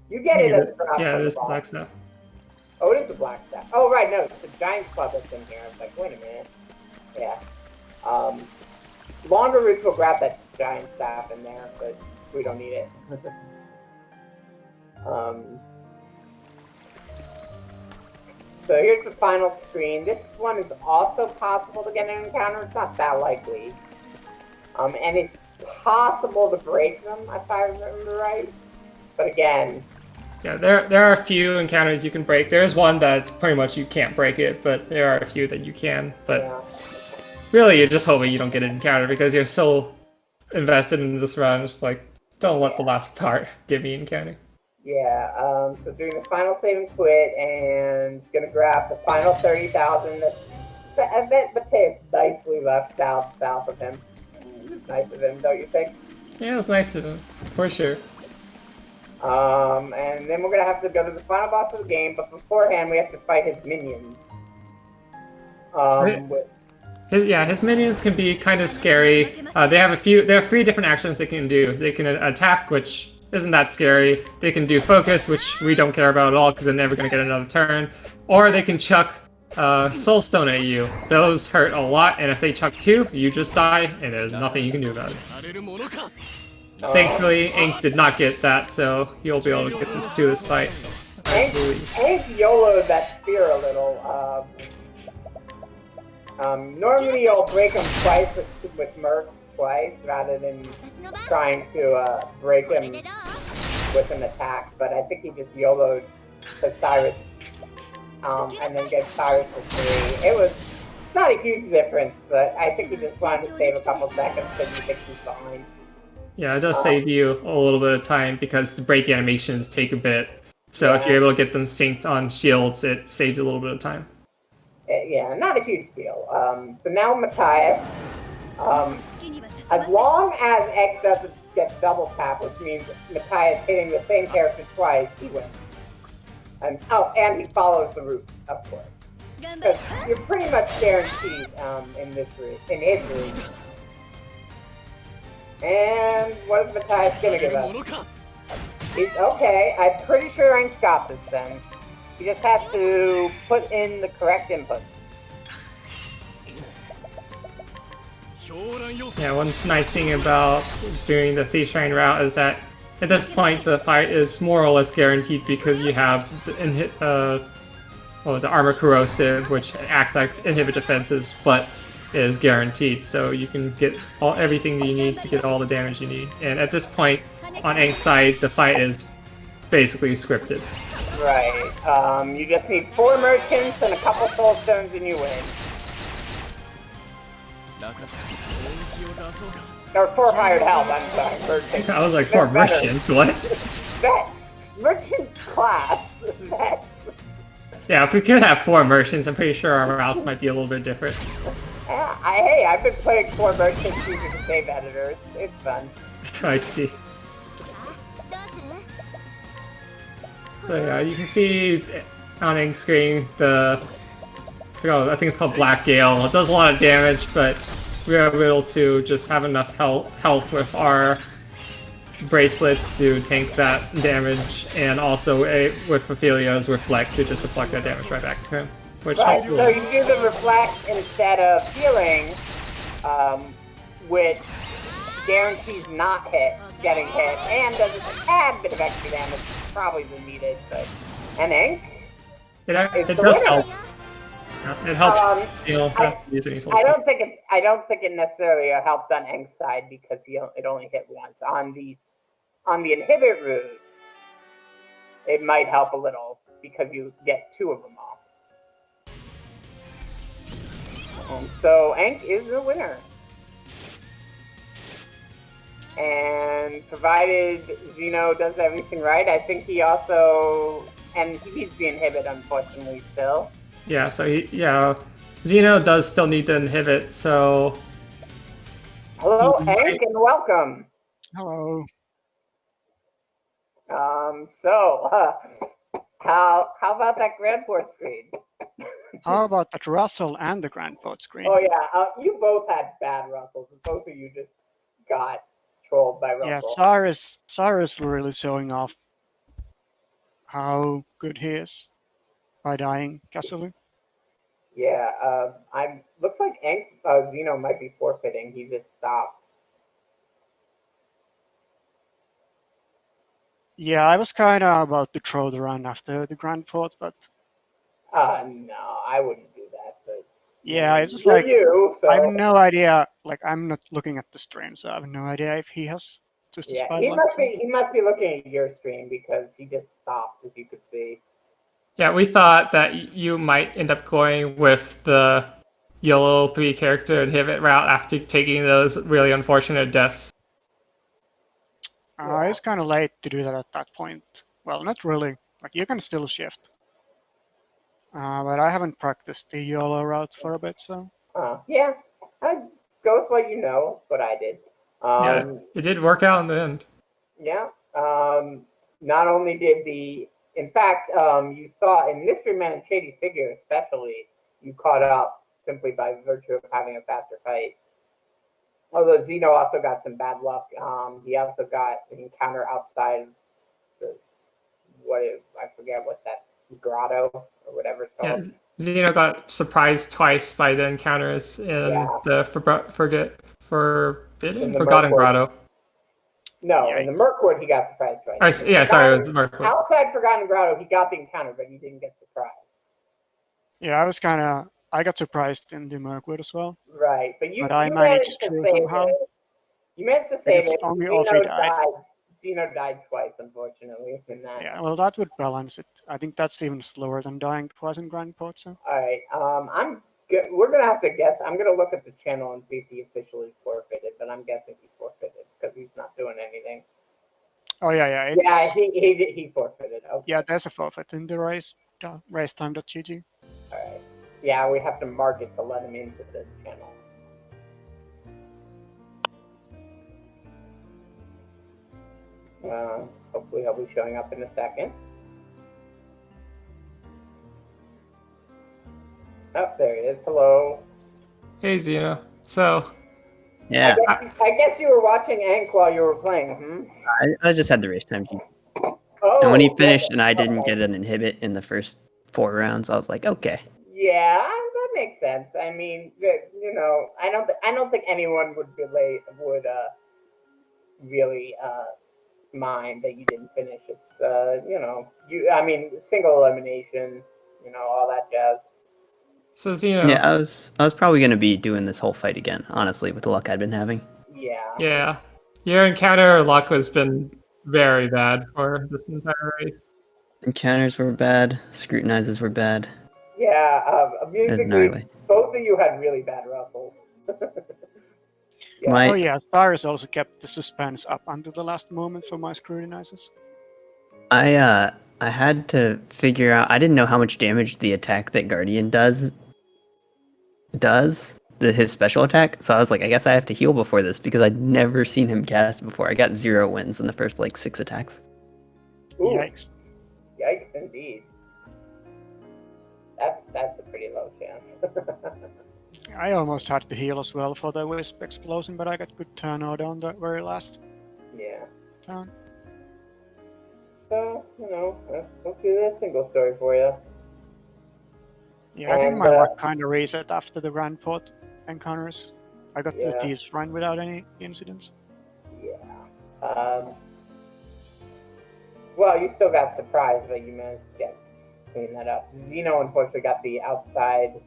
S1: You get it as
S2: it is the black staff.
S1: Oh, it is the black staff. Oh, right. No, it's the Giant's Club that's in here. I was like, wait a minute. Yeah. Longer routes will grab that giant staff in there, but we don't need it. So here's the final screen. This one is also possible to get an encounter. It's not that likely. And it's possible to break them, if I remember right. But again...
S2: Yeah, there are a few encounters you can break. There's one that's pretty much you can't break it, but there are a few that you can. But really, you're just hoping you don't get an encounter because you're so invested in this run. Just like, don't let the last part give me an encounter.
S1: Yeah, so doing the final save and quit, and gonna grab the final 30,000. I bet Mateus nicely left out south of him. It was nice of him, don't you think?
S2: Yeah, it was nice of him, for sure.
S1: And then we're gonna have to go to the final boss of the game, but beforehand we have to fight his minions.
S2: His minions can be kind of scary. They have 3 different actions they can do. They can attack, which isn't that scary. They can do focus, which we don't care about at all because they're never going to get another turn. Or they can chuck Soul Stone at you. Those hurt a lot, and if they chuck 2, you just die, and there's nothing you can do about it. Thankfully, Ink did not get that, so he'll be able to get through this fight.
S1: Ink YOLO'd that spear a little. Normally you'll break him twice with Mercs twice rather than trying to break him with an attack, but I think he just YOLO'd the Cyrus and then get Cyrus for 3. It's not a huge difference, but I think he just wanted to save a couple seconds because he thinks he's behind.
S2: Yeah, it does save you a little bit of time because the break animations take a bit, so if you're able to get them synced on shields, it saves a little bit of time.
S1: Yeah, not a huge deal. So now Matthias, as long as X doesn't get double tap, which means Matthias hitting the same character twice, he wins. And he follows the route, of course. Because you're pretty much guaranteed in his route. And what is Matthias gonna give us? Okay, I'm pretty sure Ink's got this then. He just has to put in the correct inputs.
S2: Yeah, one nice thing about doing the Thief Shrine route is that at this point the fight is more or less guaranteed because you have the Armor Corrosive, which acts like inhibit defenses, but is guaranteed, so you can get everything that you need to get all the damage you need. And at this point, on Ink's side, the fight is basically scripted.
S1: Right. You just need 4 merchants and a couple soul stones and you win. Or 4 hired help, I'm sorry. Merchants.
S2: I was like, 4 merchants? What?
S1: Vets. Merchant class. Vets.
S2: Yeah, if we could have 4 merchants, I'm pretty sure our routes might be a little bit different.
S1: Hey, I've been playing 4 merchants using the save editor. It's fun.
S2: I see. So yeah, you can see on Ink's screen I think it's called Black Gale. It does a lot of damage, but we are able to just have enough health with our bracelets to tank that damage, and also with Ophilia's Reflect to just reflect that damage right back to him which
S1: Right,
S2: helped a
S1: so
S2: lot.
S1: you do the reflect instead of healing, which guarantees not getting hit, and does a tad bit of extra damage, probably the needed, but... And Ink is
S2: It
S1: the
S2: does
S1: winner.
S2: help. Yeah, it helps. You know, not using any
S1: I don't think it necessarily helped on Enk's side because it only hit once. On the inhibit routes, it might help a little because you get 2 of them off. So Enk is the winner. And provided Xeno does everything right, I think he also... And he needs the inhibit, unfortunately, still.
S2: Yeah, so Xeno does still need to inhibit, so...
S1: Hello, Enk, and welcome.
S4: Hello.
S1: How about that Grand Port screen?
S4: How about that Russell and the Grand Port screen?
S1: Oh yeah, you both had bad Russells. Both of you just got trolled by Russell.
S4: Yeah, Cyrus really showing off how good he is by dying casually.
S1: Yeah, looks like Xeno might be forfeiting. He just stopped.
S4: Yeah, I was kind of about to throw the run after the Grand Port, but...
S1: No, I wouldn't do that. But
S4: yeah, it's just
S1: you're
S4: like...
S1: you, so...
S4: I have no idea, like, I'm not looking at the stream, so I have no idea if he has just
S1: Yeah,
S4: a
S1: he must be looking at your stream because he just stopped, as you could see.
S2: Yeah, we thought that you might end up going with the yellow 3-character inhibit route after taking those really unfortunate deaths.
S4: It's kind of late to do that at that point. Well, not really. Like, you can still shift. But I haven't practiced the YOLO route for a bit, so...
S1: Yeah, I'd go with what you know, what I did.
S2: Yeah, it did work out in the end.
S1: Yeah. Not only did in fact, you saw in Mystery Man and Shady Figure especially, you caught up simply by virtue of having a faster fight. Although Xeno also got some bad luck. He also got an encounter outside I forget what that grotto or whatever it's called.
S2: Yeah, Xeno got surprised twice by the encounters in the Forgotten Grotto.
S1: No, in the Mirkwood he got surprised twice.
S2: Sorry, it was the Mirkwood.
S1: Outside Forgotten Grotto, he got the encounter, but he didn't get surprised.
S4: Yeah, I got surprised in the Mirkwood as well.
S1: Right, but
S4: I managed to save somehow.
S1: You managed to save it.
S4: Only Ophi died.
S1: Xeno died twice, unfortunately, in that.
S4: Yeah, well, that would balance it. I think that's even slower than dying twice in Grand Port, so.
S1: Alright, we're gonna have to guess. I'm gonna look at the channel and see if he officially forfeited, but I'm guessing he forfeited because he's not doing anything.
S4: Oh, yeah.
S1: Yeah, he forfeited. Okay.
S4: Yeah, there's a forfeit in the racetime.gg.
S1: Alright. Yeah, we have to mark it to let him into the channel. Hopefully he'll be showing up in a second. Oh, there he is. Hello.
S2: Hey, Xeno. So...
S5: Yeah.
S1: I guess you were watching Ank while you were playing,
S5: I just had the race time.
S1: Oh,
S5: and when he finished and I didn't get an inhibit in the first 4 rounds, I was like, okay.
S1: Yeah, that makes sense. I mean, you know, I don't think anyone would really mind that you didn't finish. It's you know, single elimination, you know, all that jazz.
S2: So Xeno.
S5: Yeah, I was probably gonna be doing this whole fight again, honestly, with the luck I'd been having.
S1: Yeah.
S2: Yeah. Your encounter luck has been very bad for this entire race.
S5: Encounters were bad, scrutinizes were bad.
S1: Yeah, musically, both of you had really bad Russells.
S4: Yeah. Oh yeah, Cyrus also kept the suspense up until the last moment for my scrutinizers.
S5: I had to figure out. I didn't know how much damage the attack that Guardian does. His special attack. So I was like, I guess I have to heal before this because I'd never seen him cast before. I got 0 wins in the first 6 attacks.
S1: Ooh. Yikes! Yikes indeed. That's a pretty low chance.
S4: I almost had to heal as well for the Wisp explosion, but I got good turn order on the very last turn.
S1: So, you know, let's do a single story for you.
S4: Yeah, I think
S1: And,
S4: my luck kind of reset after the Grand Port encounters. I got to the
S1: Yeah.
S4: Thieves' Run without any incidents.
S1: yeah. Well, you still got surprised, but you managed to clean that up. Xeno, unfortunately, got the outside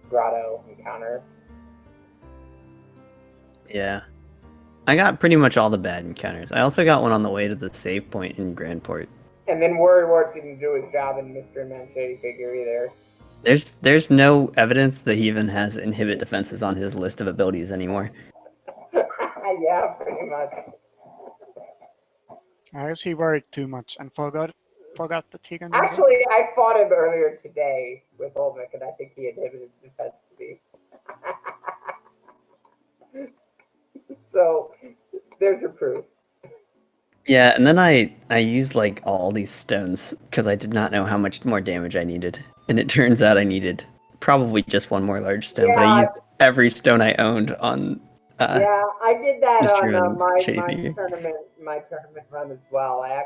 S1: grotto encounter.
S5: Yeah. I got pretty much all the bad encounters. I also got one on the way to the save point in Grandport.
S1: And then Worrywart didn't do his job in Mr. Manchete figure either.
S5: There's no evidence that he even has inhibit defenses on his list of abilities anymore.
S1: Yeah, pretty much.
S4: I guess he worried too much and forgot that he can do that.
S1: Actually, I fought him earlier today with Olmec, and I think he inhibited defense to me. So, there's your proof.
S5: Yeah, and then I used like all these stones because I did not know how much more damage I needed, and it turns out I needed probably just one more large stone. But I
S1: Yeah.
S5: used every stone I owned on.
S1: Yeah, I did that
S5: Mr.
S1: on
S5: and
S1: my
S5: Shady Figure.
S1: tournament run as well. I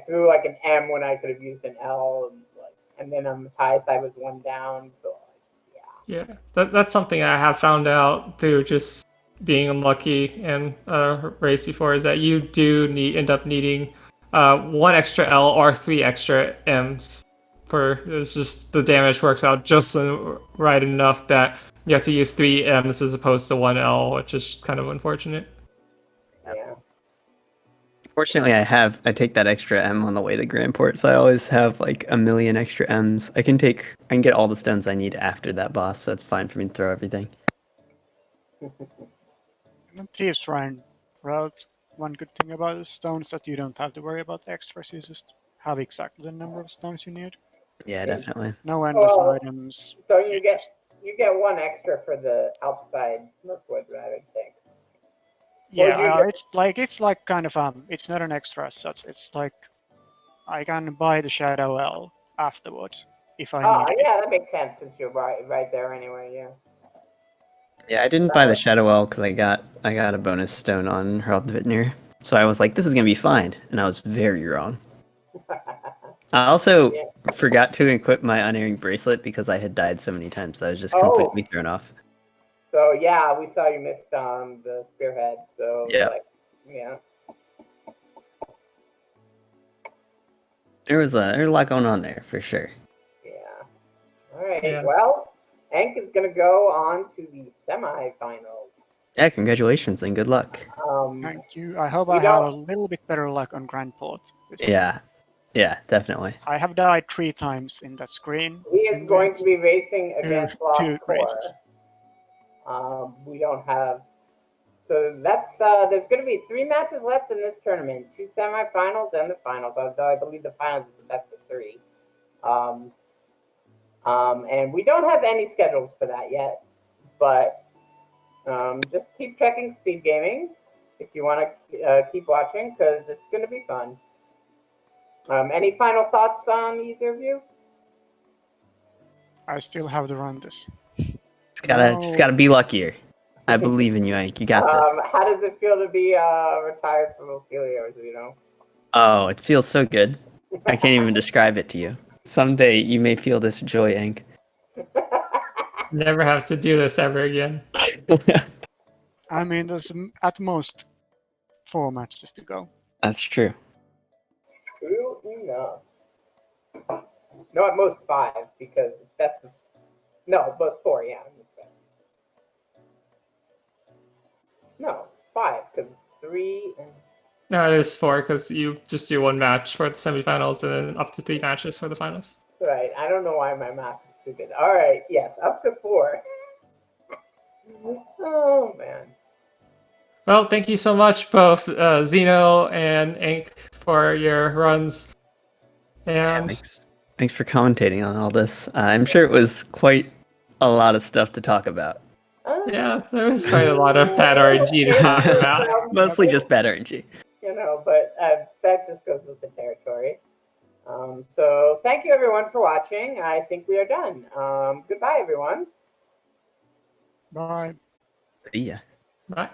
S1: threw like an M when I could have used an L, and then on Matthias I was one down. So
S2: Yeah, that's something I have found out through just being unlucky in a race before, is that you do end up needing one extra L or three extra M's. It's just the damage works out just right enough that you have to use three M's as opposed to one L, which is kind of unfortunate.
S1: yeah.
S5: Fortunately, I take that extra M on the way to Grandport, so I always have like a million extra M's. I can get all the stones I need after that boss, so it's fine for me to throw everything.
S4: And Thieves' Run route, one good thing about the stones that you don't have to worry about the extras. You just have exactly the number of stones you need.
S5: Yeah, definitely.
S4: No endless
S1: Well,
S4: items.
S1: So you get one extra for the outside Mirkwood, I would think.
S4: Yeah, it's like kind of it's not an extra as such. It's like I can buy the Shadow L afterwards if I need it.
S1: Yeah, that makes sense since you're right there anyway. Yeah.
S5: Yeah, I didn't buy the Shadow L because I got a bonus stone on Hrothvitnir, so I was like, this is gonna be fine, and I was very wrong. I also
S1: Yeah.
S5: forgot to equip my unerring bracelet because I had died so many times. I was just
S1: Oh.
S5: completely thrown off.
S1: So yeah, we saw you missed the spearhead. So
S5: Yeah.
S1: yeah.
S5: There was a lot going on there for sure.
S1: Yeah. All right.
S2: Yeah.
S1: Well, Enk is going to go on to the semifinals.
S5: Yeah, congratulations and good luck.
S4: Thank you. I hope
S1: We
S4: I have a
S1: don't-
S4: little bit better luck on Grand Port.
S5: Yeah, definitely.
S4: I have died 3 times in that screen.
S1: He is going to be racing against Lost
S4: two
S1: Core.
S4: races.
S1: We don't have. So that's there's going to be 3 matches left in this tournament: 2 semifinals and the finals. Although I believe the finals is the best of 3. And we don't have any schedules for that yet, but just keep checking SpeedGaming if you want to keep watching, because it's going to be fun. Any final thoughts on either of you?
S4: I still have to run this.
S5: Just gotta be luckier. I believe in you, Hank. You got this.
S1: How does it feel to be retired from Ophilia, you know?
S5: Oh, it feels so good. I can't even describe it to you. Someday you may feel this joy, Hank.
S2: Never have to do this ever again.
S4: I mean, there's at most 4 matches to go.
S5: That's true.
S1: True enough. No, at most 5, because it's best of... No, most 4, yeah. No, 5, because 3 and...
S2: No, it is 4 because you just do 1 match for the semifinals and then up to 3 matches for the finals.
S1: Right, I don't know why my math is stupid. All right, yes, up to 4. Oh, man.
S2: Well, thank you so much, both Xeno and Ink, for your runs. And
S5: Thanks for commentating on all this. I'm sure it was quite a lot of stuff to talk about.
S2: yeah, there was quite a lot of bad RNG to talk about.
S5: Mostly just bad RNG.
S1: You know, but that just goes with the territory. So thank you everyone for watching. I think we are done. Goodbye, everyone.
S4: Bye.
S5: Yeah.
S2: Bye.